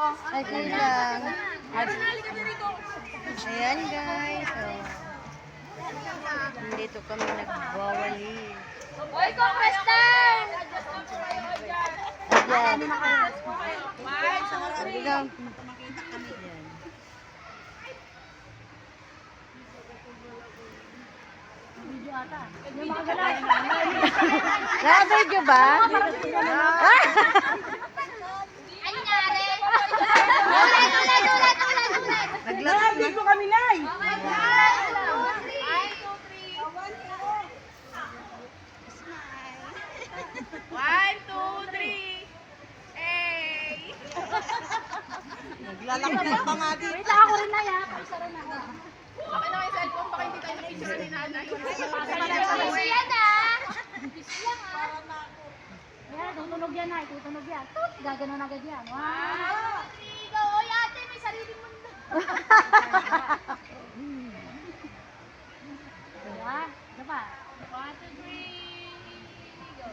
Okay lang. Ayan guys. Dito kami nagbawali. Hoy, Congressman! Ayan. Ayan. Na-video ba? Nag-live ko kami, Nay! One, two, three. Hey! Naglalakad pa nga dito. Wait lang ako rin na ya. Paisara na ako. Okay na yung cellphone, baka hindi tayo na-picture ni nanay. Busy yan ah. Busy lang ah. Yan, tutunog yan ah. Tutunog yan. Tut! Gaganon agad yan. Wow! Go! Oy ate, may sarili mundo. Diba? Diba? One, two, three. Go.